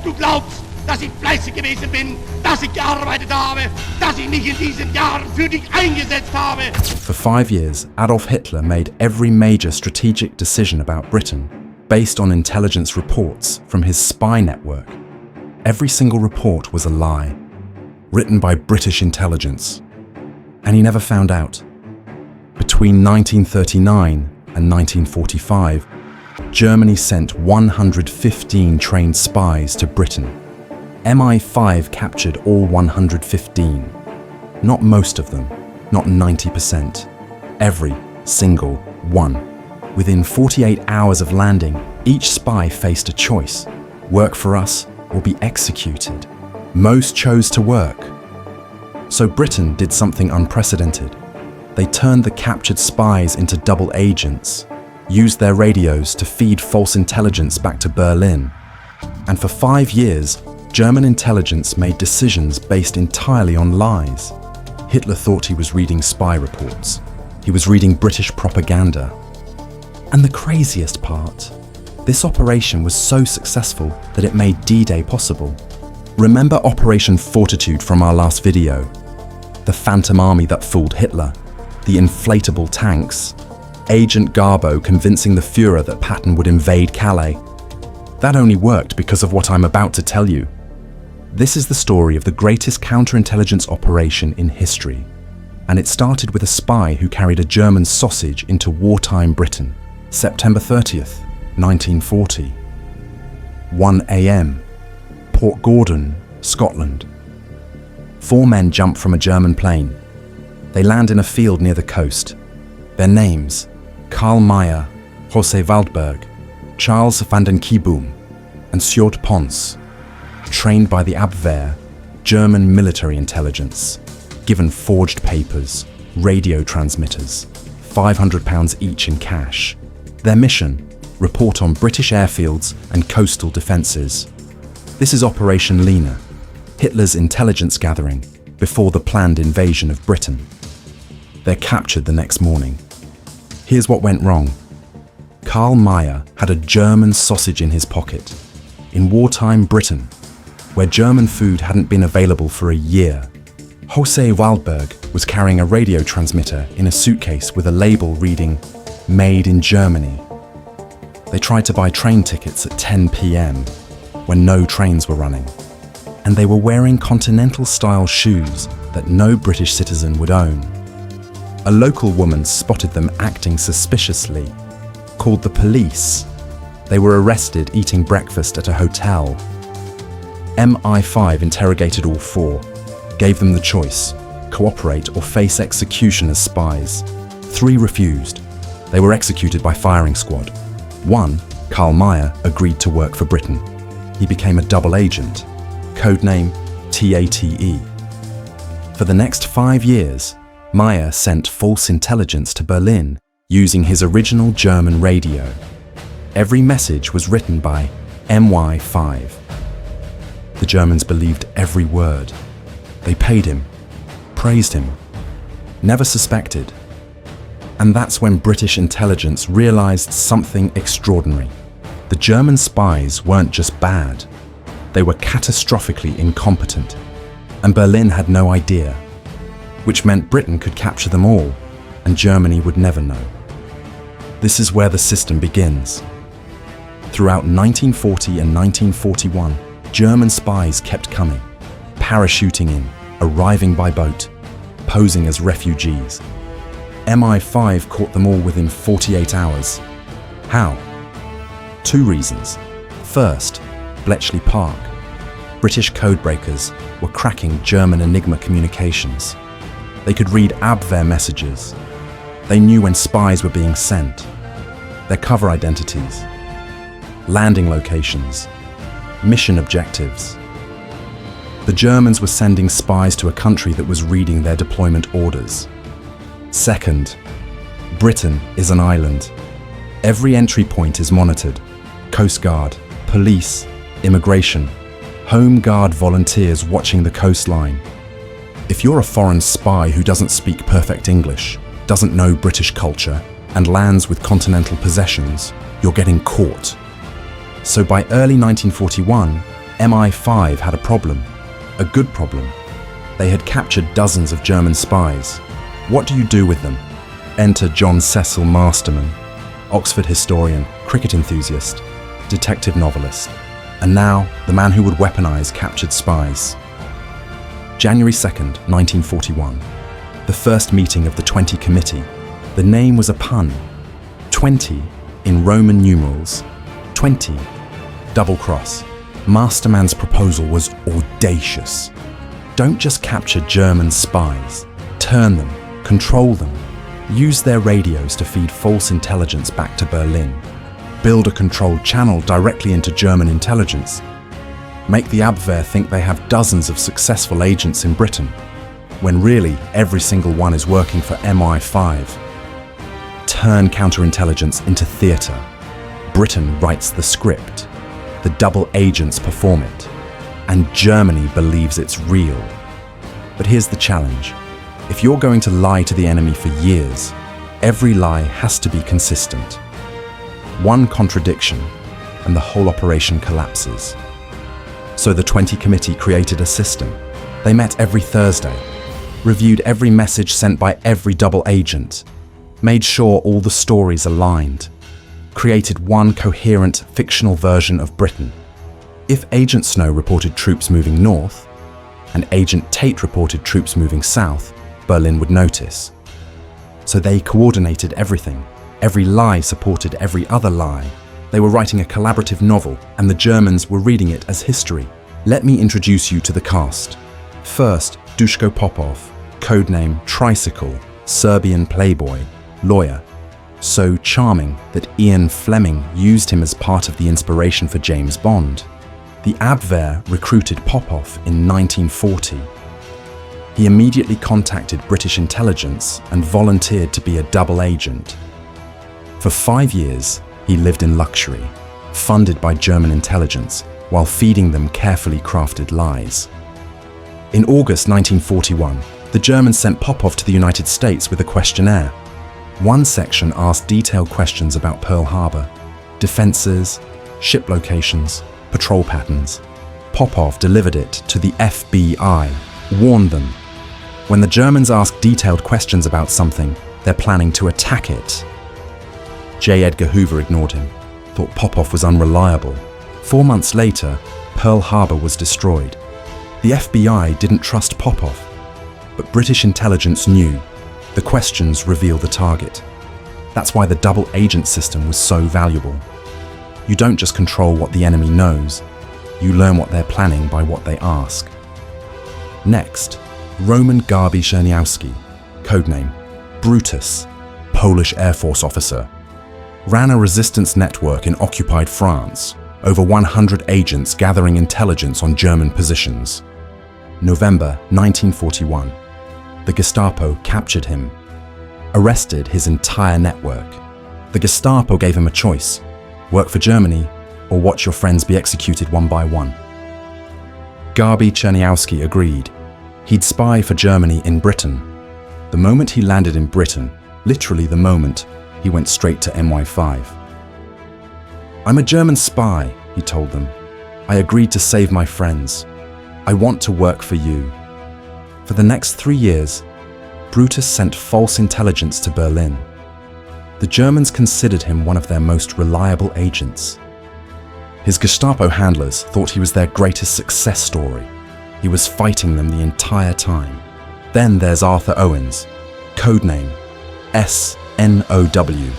du glaubst, dass ich fleißig gewesen bin, dass ich gearbeitet habe, dass ich mich in diesen Jahren für dich eingesetzt habe. For 5 years, Adolf Hitler made every major strategic decision about Britain based on intelligence reports from his spy network. Every single report was a lie, written by British intelligence. And he never found out. Between 1939 and 1945, Germany sent 115 trained spies to Britain. MI5 captured all 115. Not most of them, not 90%. Every single one. Within 48 hours of landing, each spy faced a choice: work for us or be executed. Most chose to work. So Britain did something unprecedented. They turned the captured spies into double agents, used their radios to feed false intelligence back to Berlin. And for 5 years, German intelligence made decisions based entirely on lies. Hitler thought he was reading spy reports. He was reading British propaganda. And the craziest part, this operation was so successful that it made D-Day possible. Remember Operation Fortitude from our last video? The Phantom Army that fooled Hitler, the inflatable tanks, Agent Garbo convincing the Führer that Patton would invade Calais. That only worked because of what I'm about to tell you. This is the story of the greatest counterintelligence operation in history, and it started with a spy who carried a German sausage into wartime Britain, September 30th, 1940. 1 a.m. Port Gordon, Scotland. 4 men jump from a German plane. They land in a field near the coast. Their names: Karl Mayr, José Waldberg, Charles van den Kieboom, and Sjoerd Pons. Trained by the Abwehr, German military intelligence, given forged papers, radio transmitters, £500 each in cash. Their mission: report on British airfields and coastal defences. This is Operation Lena, Hitler's intelligence gathering before the planned invasion of Britain. They're captured the next morning. Here's what went wrong. Karl Mayr had a German sausage in his pocket. In wartime Britain, where German food hadn't been available for a year, José Waldberg was carrying a radio transmitter in a suitcase with a label reading, "Made in Germany." They tried to buy train tickets at 10 p.m. when no trains were running, and they were wearing Continental-style shoes that no British citizen would own. A local woman spotted them acting suspiciously, called the police. They were arrested eating breakfast at a hotel. MI5 interrogated all 4, gave them the choice: cooperate or face execution as spies. 3 refused. They were executed by firing squad. 1, Karl Mayr, agreed to work for Britain. He became a double agent, codename TATE. For the next 5 years, Mayr sent false intelligence to Berlin using his original German radio. Every message was written by MI5. The Germans believed every word. They paid him, praised him, never suspected. And that's when British intelligence realized something extraordinary. The German spies weren't just bad, they were catastrophically incompetent, and Berlin had no idea, which meant Britain could capture them all, and Germany would never know. This is where the system begins. Throughout 1940 and 1941, German spies kept coming, parachuting in, arriving by boat, posing as refugees. MI5 caught them all within 48 hours. How? 2 reasons. First, Bletchley Park. British codebreakers were cracking German Enigma communications. They could read Abwehr messages. They knew when spies were being sent, their cover identities, landing locations, mission objectives. The Germans were sending spies to a country that was reading their deployment orders. Second, Britain is an island. Every entry point is monitored. Coast Guard, police, immigration, Home Guard volunteers watching the coastline. If you're a foreign spy who doesn't speak perfect English, doesn't know British culture, and lands with continental possessions, you're getting caught. So by early 1941, MI5 had a problem, a good problem. They had captured dozens of German spies. What do you do with them? Enter John Cecil Masterman, Oxford historian, cricket enthusiast, detective novelist, and now the man who would weaponize captured spies. January 2nd, 1941. The first meeting of the 20 Committee. The name was a pun. 20 in Roman numerals. 20. Double cross. Masterman's proposal was audacious. Don't just capture German spies. Turn them, control them. Use their radios to feed false intelligence back to Berlin. Build a controlled channel directly into German intelligence. Make the Abwehr think they have dozens of successful agents in Britain, when really every single one is working for MI5. Turn counterintelligence into theatre. Britain writes the script. The double agents perform it. And Germany believes it's real. But here's the challenge. If you're going to lie to the enemy for years, every lie has to be consistent. One contradiction, and the whole operation collapses. So the 20 Committee created a system. They met every Thursday, reviewed every message sent by every double agent, made sure all the stories aligned, created one coherent fictional version of Britain. If Agent Snow reported troops moving north, and Agent Tate reported troops moving south, Berlin would notice. So they coordinated everything. Every lie supported every other lie. They were writing a collaborative novel, and the Germans were reading it as history. Let me introduce you to the cast. First, Duško Popov, codename TRICYCLE, Serbian playboy, lawyer. So charming that Ian Fleming used him as part of the inspiration for James Bond. The Abwehr recruited Popov in 1940. He immediately contacted British intelligence and volunteered to be a double agent. For 5 years, he lived in luxury, funded by German intelligence, while feeding them carefully crafted lies. In August 1941, the Germans sent Popov to the United States with a questionnaire. One section asked detailed questions about Pearl Harbor, defenses, ship locations, patrol patterns. Popov delivered it to the FBI, warned them. When the Germans ask detailed questions about something, they're planning to attack it. J. Edgar Hoover ignored him, thought Popov was unreliable. 4 months later, Pearl Harbor was destroyed. The FBI didn't trust Popov, but British intelligence knew. The questions reveal the target. That's why the double agent system was so valuable. You don't just control what the enemy knows, you learn what they're planning by what they ask. Next, Roman Garbo Czerniawski, codename BRUTUS, Polish Air Force officer, ran a resistance network in occupied France, over 100 agents gathering intelligence on German positions. November 1941. The Gestapo captured him, arrested his entire network. The Gestapo gave him a choice: work for Germany or watch your friends be executed one by one. Garbo Czerniawski agreed. He'd spy for Germany in Britain. The moment he landed in Britain, literally the moment, he went straight to MI5. "I'm a German spy," he told them. "I agreed to save my friends. I want to work for you." For the next 3 years, BRUTUS sent false intelligence to Berlin. The Germans considered him one of their most reliable agents. His Gestapo handlers thought he was their greatest success story. He was fighting them the entire time. Then there's Arthur Owens, codename SNOW,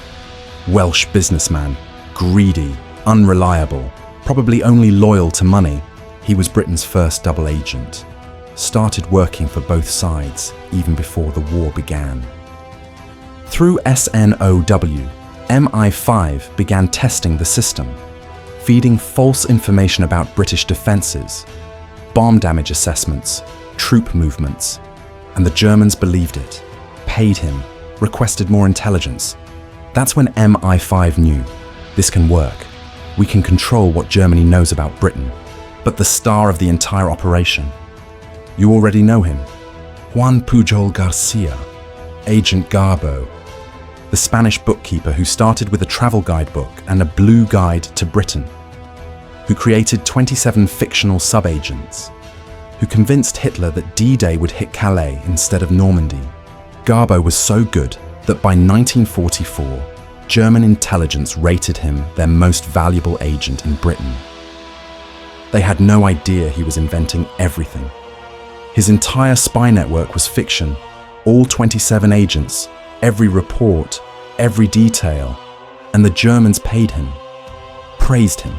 Welsh businessman, greedy, unreliable, probably only loyal to money. He was Britain's first double agent. Started working for both sides even before the war began. Through SNOW, MI5 began testing the system, feeding false information about British defences, bomb damage assessments, troop movements, and the Germans believed it, paid him, requested more intelligence. That's when MI5 knew, this can work. We can control what Germany knows about Britain. But the star of the entire operation, you already know him, Juan Pujol Garcia, Agent Garbo, the Spanish bookkeeper who started with a travel guidebook and a blue guide to Britain. who created 27 fictional sub-agents, who convinced Hitler that D-Day would hit Calais instead of Normandy. Garbo was so good that by 1944, German intelligence rated him their most valuable agent in Britain. They had no idea he was inventing everything. His entire spy network was fiction, all 27 agents, every report, every detail, and the Germans paid him, praised him.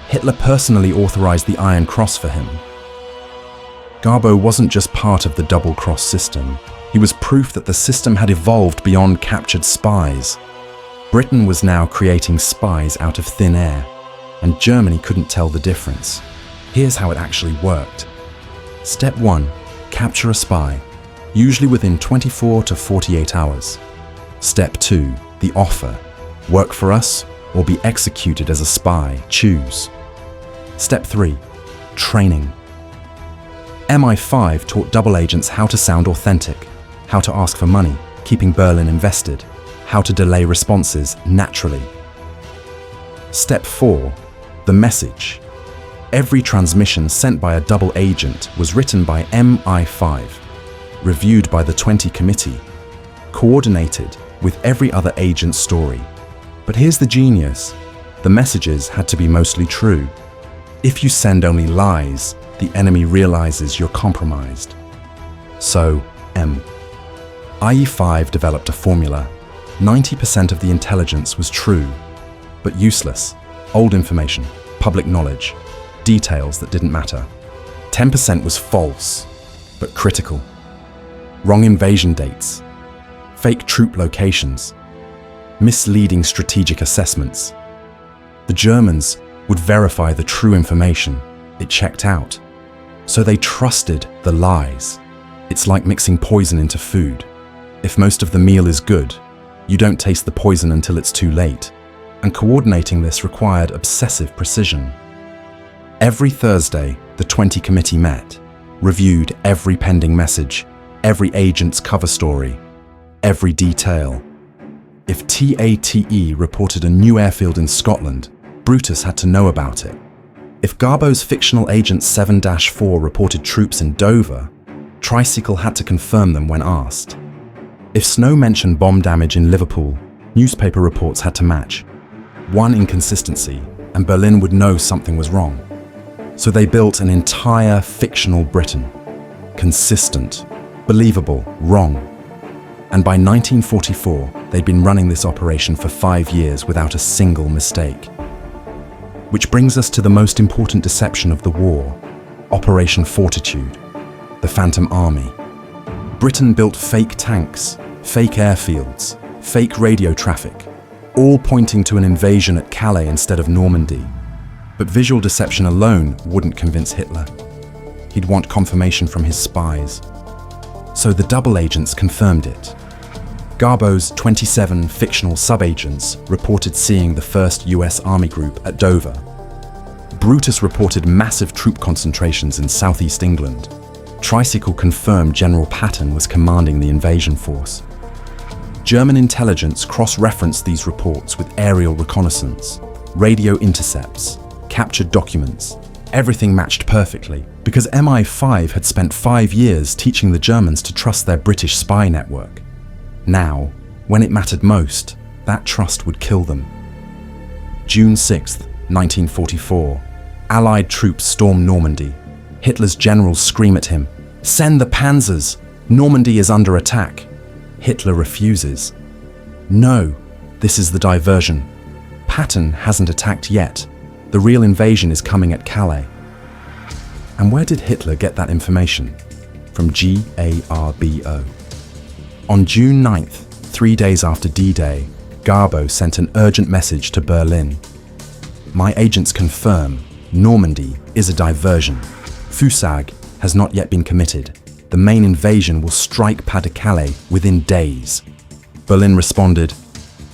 Hitler personally authorized the Iron Cross for him. Garbo wasn't just part of the double-cross system. He was proof that the system had evolved beyond captured spies. Britain was now creating spies out of thin air, and Germany couldn't tell the difference. Here's how it actually worked. Step 1. Capture a spy, usually within 24 to 48 hours. Step 2. The offer. Work for us or be executed as a spy. Choose. Step 3. Training. MI5 taught double agents how to sound authentic, how to ask for money, keeping Berlin invested, how to delay responses naturally. Step 4. The message. Every transmission sent by a double agent was written by MI5, reviewed by the 20 Committee, coordinated with every other agent's story. But here's the genius. The messages had to be mostly true. If you send only lies, the enemy realizes you're compromised. So, IE5 developed a formula. 90% of the intelligence was true, but useless. Old information, public knowledge, details that didn't matter. 10% was false, but critical. Wrong invasion dates, fake troop locations, misleading strategic assessments. The Germans would verify the true information. It checked out. So they trusted the lies. It's like mixing poison into food. If most of the meal is good, you don't taste the poison until it's too late. And coordinating this required obsessive precision. Every Thursday, the 20 Committee met, reviewed every pending message, every agent's cover story, every detail. If TATE reported a new airfield in Scotland, Brutus had to know about it. If Garbo's fictional agent 7-4 reported troops in Dover, TRICYCLE had to confirm them when asked. If Snow mentioned bomb damage in Liverpool, newspaper reports had to match. One inconsistency, and Berlin would know something was wrong. So they built an entire fictional Britain. Consistent, believable, wrong. And by 1944, they'd been running this operation for 5 years without a single mistake. Which brings us to the most important deception of the war, Operation Fortitude, the Phantom Army. Britain built fake tanks, fake airfields, fake radio traffic, all pointing to an invasion at Calais instead of Normandy. But visual deception alone wouldn't convince Hitler. He'd want confirmation from his spies. So the double agents confirmed it. Garbo's 27 fictional sub-agents reported seeing the first US Army group at Dover. Brutus reported massive troop concentrations in southeast England. TRICYCLE confirmed General Patton was commanding the invasion force. German intelligence cross-referenced these reports with aerial reconnaissance, radio intercepts, captured documents. Everything matched perfectly because MI5 had spent 5 years teaching the Germans to trust their British spy network. Now, when it mattered most, that trust would kill them. June 6, 1944. Allied troops storm Normandy. Hitler's generals scream at him, "Send the panzers! Normandy is under attack." Hitler refuses. No, this is the diversion. Patton hasn't attacked yet. The real invasion is coming at Calais. And where did Hitler get that information? From Garbo. On June 9th, 3 days after D-Day, Garbo sent an urgent message to Berlin. My agents confirm Normandy is a diversion. Fusag has not yet been committed. The main invasion will strike Pas-de-Calais within days. Berlin responded,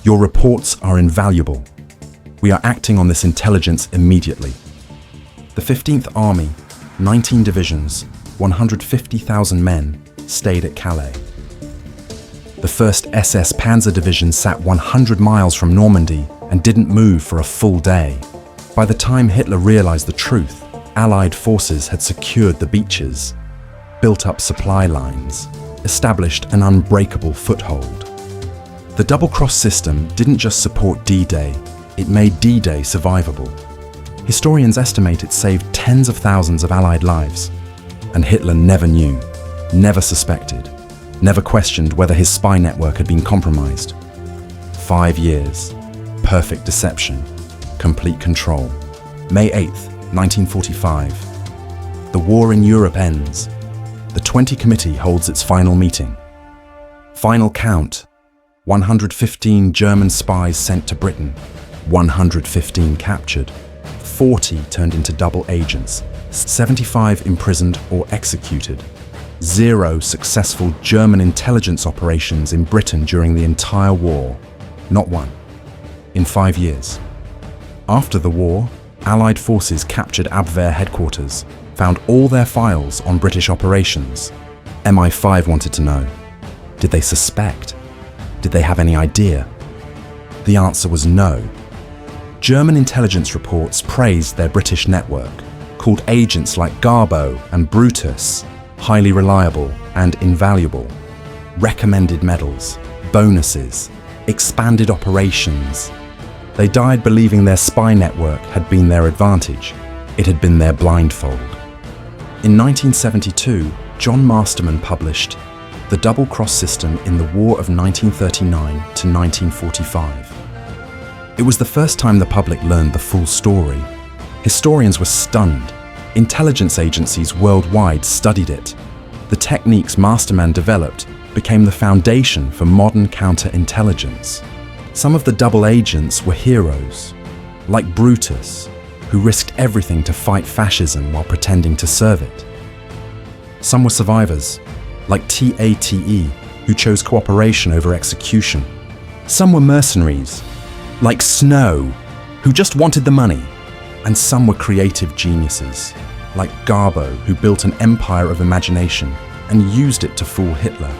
"Your reports are invaluable. We are acting on this intelligence immediately." The 15th Army, 19 divisions, 150,000 men, stayed at Calais. The 1st SS Panzer Division sat 100 miles from Normandy and didn't move for a full day. By the time Hitler realized the truth, Allied forces had secured the beaches, built up supply lines, established an unbreakable foothold. The double-cross system didn't just support D-Day, it made D-Day survivable. Historians estimate it saved tens of thousands of Allied lives. And Hitler never knew, never suspected, never questioned whether his spy network had been compromised. 5 years, perfect deception, complete control. May 8th, 1945. The war in Europe ends. The 20 Committee holds its final meeting. Final count: 115 German spies sent to Britain, 115 captured, 40 turned into double agents, 75 imprisoned or executed. 0 successful German intelligence operations in Britain during the entire war. Not one. In 5 years. After the war, Allied forces captured Abwehr headquarters, found all their files on British operations. MI5 wanted to know, did they suspect? Did they have any idea? The answer was no. German intelligence reports praised their British network, called agents like Garbo and BRUTUS highly reliable and invaluable, recommended medals, bonuses, expanded operations. They died believing their spy network had been their advantage. It had been their blindfold. In 1972, John Masterman published The Double-Cross System in the War of 1939 to 1945. It was the first time the public learned the full story. Historians were stunned. Intelligence agencies worldwide studied it. The techniques Masterman developed became the foundation for modern counterintelligence. Some of the double agents were heroes, like Brutus, who risked everything to fight fascism while pretending to serve it. Some were survivors, like TATE, who chose cooperation over execution. Some were mercenaries, like Snow, who just wanted the money. And some were creative geniuses, like Garbo, who built an empire of imagination and used it to fool Hitler.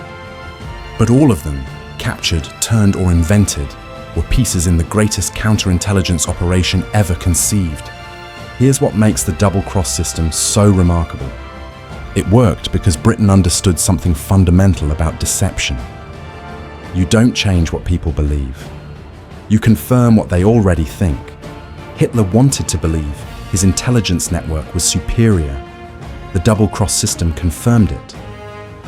But all of them, captured, turned, or invented, were pieces in the greatest counterintelligence operation ever conceived. Here's what makes the double-cross system so remarkable. It worked because Britain understood something fundamental about deception. You don't change what people believe. You confirm what they already think. Hitler wanted to believe his intelligence network was superior. The double-cross system confirmed it.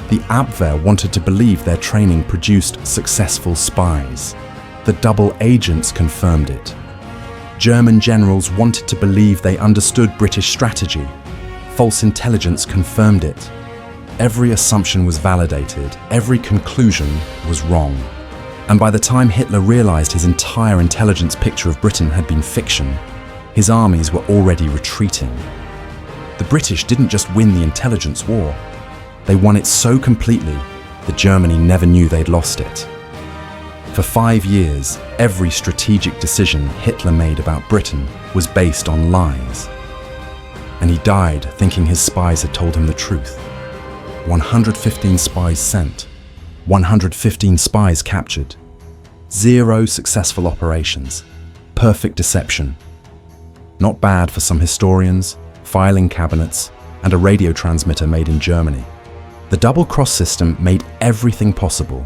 The Abwehr wanted to believe their training produced successful spies. The double agents confirmed it. German generals wanted to believe they understood British strategy. False intelligence confirmed it. Every assumption was validated, every conclusion was wrong. And by the time Hitler realized his entire intelligence picture of Britain had been fiction, his armies were already retreating. The British didn't just win the intelligence war, they won it so completely that Germany never knew they'd lost it. For 5 years, every strategic decision Hitler made about Britain was based on lies. And he died thinking his spies had told him the truth. 115 spies sent, 115 spies captured, 0 successful operations, perfect deception. Not bad for some historians, filing cabinets, and a radio transmitter made in Germany. The double-cross system made everything possible.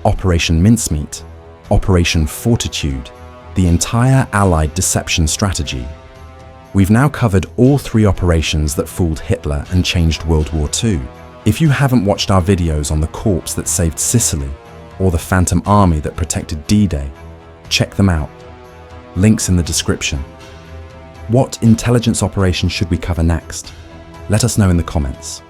Operation Mincemeat, Operation Fortitude, the entire Allied deception strategy. We've now covered all 3 operations that fooled Hitler and changed World War II. If you haven't watched our videos on the corps that saved Sicily or the Phantom Army that protected D-Day, check them out. Links in the description. What intelligence operation should we cover next? Let us know in the comments.